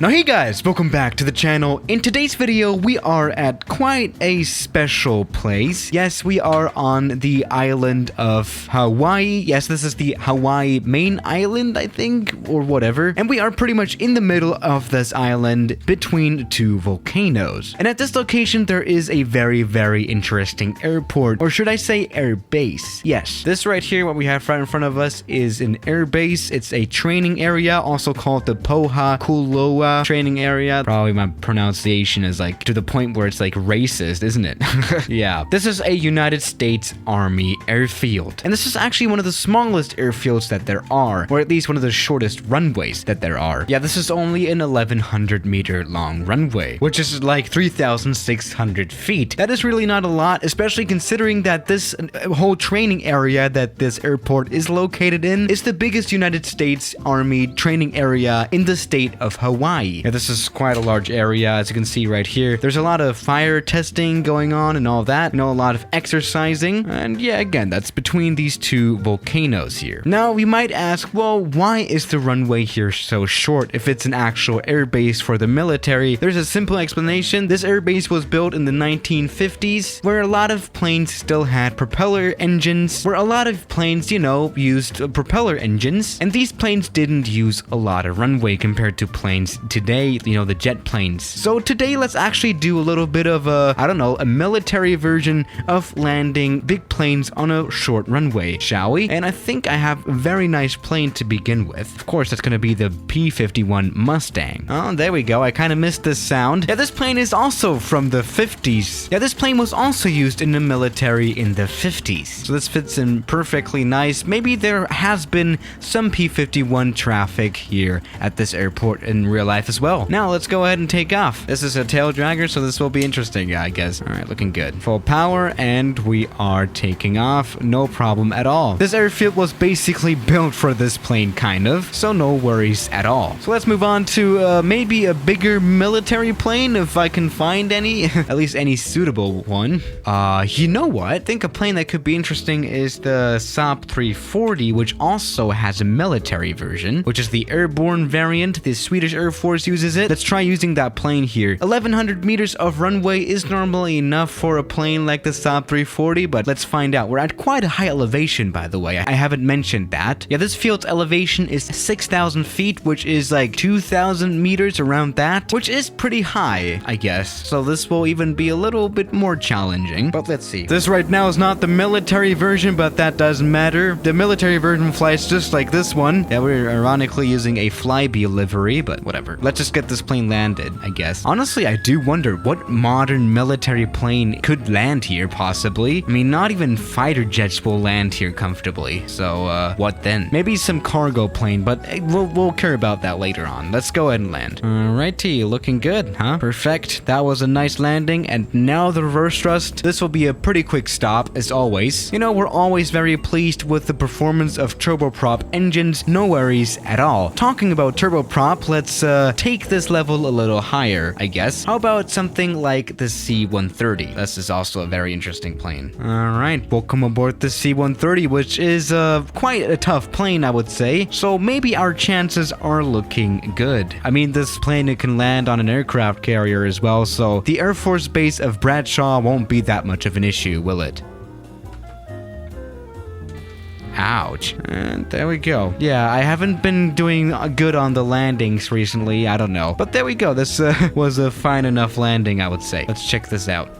Now hey guys, welcome back to the channel. In today's video, we are at quite a special place. Yes, we are on the island of Hawaii. Yes, this is the Hawaii main island, I think, or whatever. And we are pretty much in the middle of this island between two volcanoes. And at this location, there is a very, very interesting airport, or should I say air base? Yes, this right here, what we have right in front of us is an air base. It's a training area, also called the Poha Kuloa training area. Probably my pronunciation is like to the point where it's like racist, isn't it? Yeah, this is a United States Army airfield, and this is actually one of the smallest airfields that there are, or at least one of the shortest runways that there are. Yeah, this is only an 1100 meter long runway, which is like 3,600 feet. That is really not a lot, especially considering that this whole training area that this airport is located in is the biggest United States Army training area in the state of Hawaii. Yeah, this is quite a large area, as you can see right here. There's a lot of fire testing going on and all that, a lot of exercising, and yeah, again, that's between these two volcanoes here. Now, we might ask, well, why is the runway here so short if it's an actual airbase for the military? There's a simple explanation. This airbase was built in the 1950s, where a lot of planes still had propeller engines, where a lot of planes, used propeller engines, and these planes didn't use a lot of runway compared to planes today, the jet planes. So today, let's actually do a little bit of a military version of landing big planes on a short runway, shall we? And I think I have a very nice plane to begin with. Of course, that's going to be the P-51 Mustang. Oh, there we go. I kind of missed this sound. Yeah, this plane is also from the 50s. Yeah, this plane was also used in the military in the 50s. So this fits in perfectly nice. Maybe there has been some P-51 traffic here at this airport in real life as well. Now let's go ahead and take off. This is a tail dragger, so this will be interesting, I guess. All right, looking good. Full power, and we are taking off. No problem at all. This airfield was basically built for this plane, kind of, so no worries at all. So let's move on to maybe a bigger military plane, if I can find any, at least any suitable one. You know what? I think a plane that could be interesting is the Saab 340, which also has a military version, which is the airborne variant. The Swedish Air Force uses it. Let's try using that plane here. 1100 meters of runway is normally enough for a plane like the Saab 340, but let's find out. We're at quite a high elevation, by the way. I haven't mentioned that. Yeah, this field's elevation is 6,000 feet, which is like 2,000 meters around that, which is pretty high, I guess. So this will even be a little bit more challenging, but let's see. This right now is not the military version, but that doesn't matter. The military version flies just like this one. Yeah, we're ironically using a Flybe livery, but whatever. Let's just get this plane landed, I guess. Honestly, I do wonder what modern military plane could land here, possibly. I mean, not even fighter jets will land here comfortably. So, what then? Maybe some cargo plane, but we'll care about that later on. Let's go ahead and land. Alrighty, looking good, huh? Perfect. That was a nice landing, and now the reverse thrust. This will be a pretty quick stop, as always. We're always very pleased with the performance of turboprop engines. No worries at all. Talking about turboprop, let's take this level a little higher, I guess. How about something like the C-130? This is also a very interesting plane. Alright, welcome aboard the C-130, which is quite a tough plane, I would say. So maybe our chances are looking good. I mean, this plane, it can land on an aircraft carrier as well, so the Air Force base of Bradshaw won't be that much of an issue, will it? Ouch. And there we go. Yeah, I haven't been doing good on the landings recently. I don't know. But there we go. This was a fine enough landing, I would say. Let's check this out.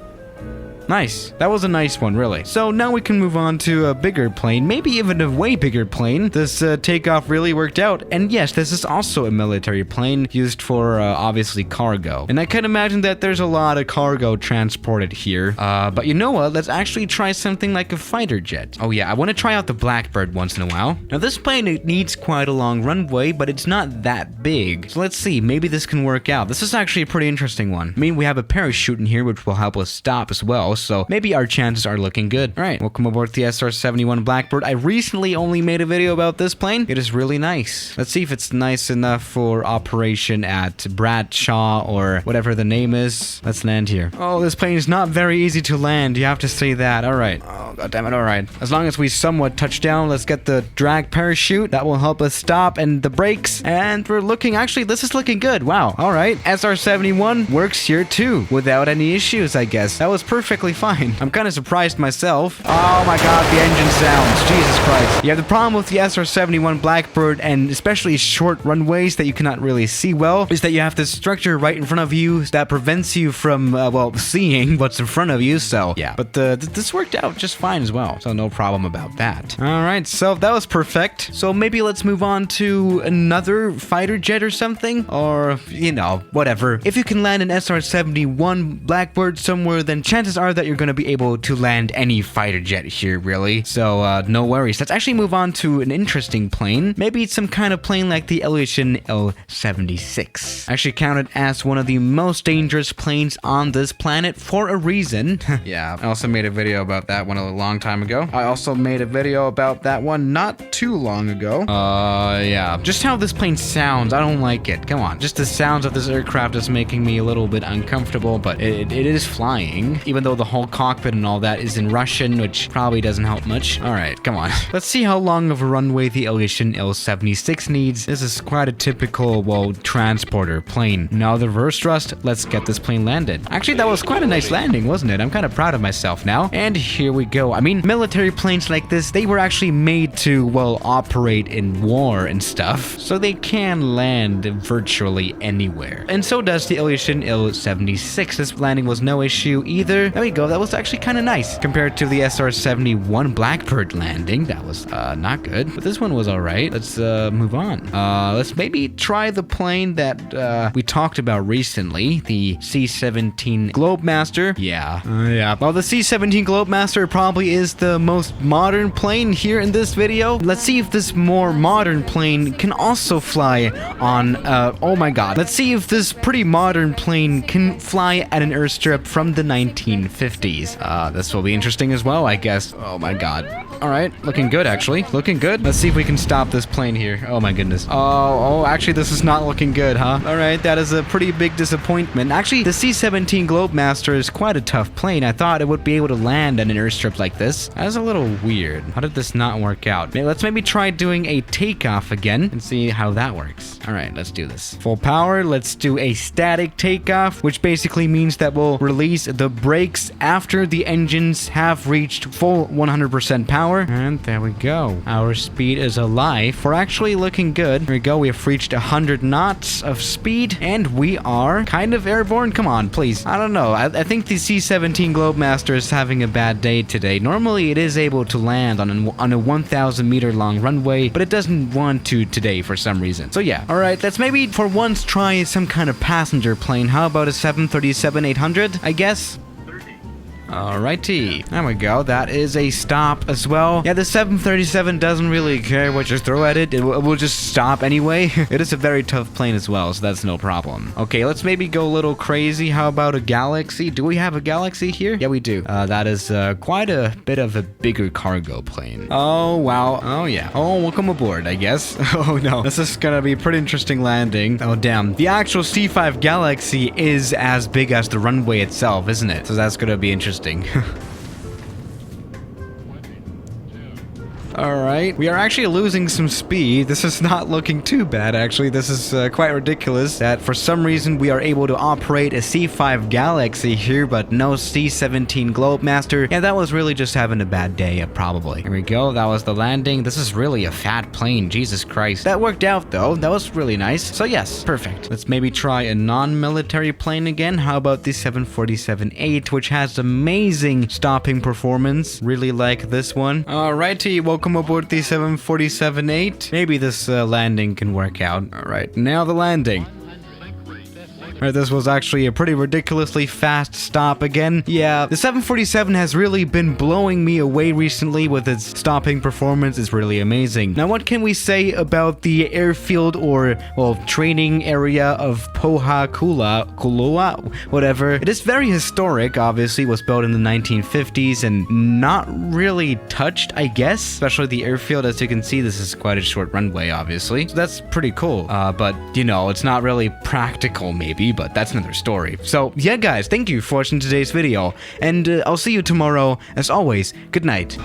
Nice. That was a nice one, really. So now we can move on to a bigger plane, maybe even a way bigger plane. This takeoff really worked out. And yes, this is also a military plane used for, obviously, cargo. And I can imagine that there's a lot of cargo transported here. But you know what? Let's actually try something like a fighter jet. Oh yeah, I want to try out the Blackbird once in a while. Now this plane, it needs quite a long runway, but it's not that big. So let's see, maybe this can work out. This is actually a pretty interesting one. I mean, we have a parachute in here, which will help us stop as well. So maybe our chances are looking good. All right, welcome aboard the SR-71 Blackbird. I recently only made a video about this plane. It is really nice. Let's see if it's nice enough for operation at Bradshaw or whatever the name is. Let's land here. Oh, this plane is not very easy to land. You have to say that. All right. Oh, god damn it. All right. As long as we somewhat touch down, let's get the drag parachute. That will help us stop, and the brakes. And we're looking, actually, this is looking good. Wow. All right. SR-71 works here too without any issues, I guess. That was perfectly fine. I'm kind of surprised myself. Oh my god, the engine sounds. Jesus Christ. Yeah, the problem with the SR-71 Blackbird, and especially short runways that you cannot really see well, is that you have this structure right in front of you that prevents you from, well, seeing what's in front of you. So, yeah. But this worked out just fine as well. So, no problem about that. All right. So, that was perfect. So, maybe let's move on to another fighter jet or something. Or, you know, whatever. If you can land an SR-71 Blackbird somewhere, then chances are that you're going to be able to land any fighter jet here, really. So, no worries. Let's actually move on to an interesting plane. Maybe it's some kind of plane like the Ilyushin IL-76. Actually counted as one of the most dangerous planes on this planet for a reason. Yeah, I also made a video about that one a long time ago. I also made a video about that one not too long ago. Yeah. Just how this plane sounds, I don't like it. Come on. Just the sounds of this aircraft is making me a little bit uncomfortable, but it is flying, even though the whole cockpit and all that is in Russian, which probably doesn't help much. All right, come on. Let's see how long of a runway the Ilyushin IL-76 needs. This is quite a typical, well, transporter plane. Now the reverse thrust, let's get this plane landed. Actually, that was quite a nice landing, wasn't it? I'm kind of proud of myself now. And here we go. I mean, military planes like this, they were actually made to, well, operate in war and stuff, so they can land virtually anywhere. And so does the Ilyushin Il-76. This landing was no issue either. There we go. That was actually kind of nice compared to the SR-71 Blackbird landing. That was not good, but this one was all right. Let's move on. Let's maybe try the plane that we talked about recently, the C-17 Globemaster. Yeah. Well, the C-17 Globemaster probably is the most modern plane here in this video. Let's see if this more modern plane can also fly on, oh my god. Let's see if this pretty modern plane can fly at an airstrip from the 1950s. This will be interesting as well, I guess. Oh my god. All right, looking good, actually. Looking good. Let's see if we can stop this plane here. Oh my goodness. Oh, actually, this is not looking good, huh? All right, that is a pretty big disappointment. Actually, the C-17 Globemaster is quite a tough plane. I thought it would be able to land at an airstrip like this. That is a little weird. How did this not work out? Let's maybe try doing a takeoff again and see how that works. All right, let's do this. Full power. Let's do a static takeoff, which basically means that we'll release the brakes after the engines have reached full 100% power. And there we go. Our speed is alive. We're actually looking good. There we go. We have reached 100 knots of speed, and we are kind of airborne. Come on, please. I don't know. I think the C-17 Globemaster is having a bad day today. Normally, it is able to land on a 1,000 meter long runway, but it doesn't want to today for some reason. So yeah. All right, let's maybe for once try some kind of passenger plane. How about a 737-800, I guess? Alrighty, there we go. That is a stop as well. Yeah, the 737 doesn't really care what you throw at it. It will just stop anyway. It is a very tough plane as well, so that's no problem. Okay, let's maybe go a little crazy. How about a Galaxy? Do we have a Galaxy here? Yeah, we do. That is quite a bit of a bigger cargo plane. Oh, wow. Oh, yeah. Oh, welcome aboard, I guess. Oh, no. This is gonna be a pretty interesting landing. Oh, damn. The actual C5 Galaxy is as big as the runway itself, isn't it? So that's gonna be interesting. Alright, we are actually losing some speed. This is not looking too bad, actually. This is quite ridiculous that for some reason we are able to operate a C5 Galaxy here, but no C-17 Globemaster. Yeah, that was really just having a bad day, probably. Here we go. That was the landing. This is really a fat plane. Jesus Christ. That worked out, though. That was really nice. So, yes, perfect. Let's maybe try a non-military plane again. How about the 747-8, which has amazing stopping performance. Really like this one. Alrighty, welcome aboard the 747-8. Maybe this landing can work out. All right, now the landing. Right, this was actually a pretty ridiculously fast stop again. Yeah, the 747 has really been blowing me away recently with its stopping performance. It's really amazing. Now, what can we say about the airfield or, well, training area of Kulua, whatever. It is very historic, obviously. It was built in the 1950s and not really touched, I guess. Especially the airfield. As you can see, this is quite a short runway, obviously. So that's pretty cool. But, you know, it's not really practical, maybe. be, but that's another story. So yeah guys, thank you for watching today's video, and I'll see you tomorrow. As always, good night.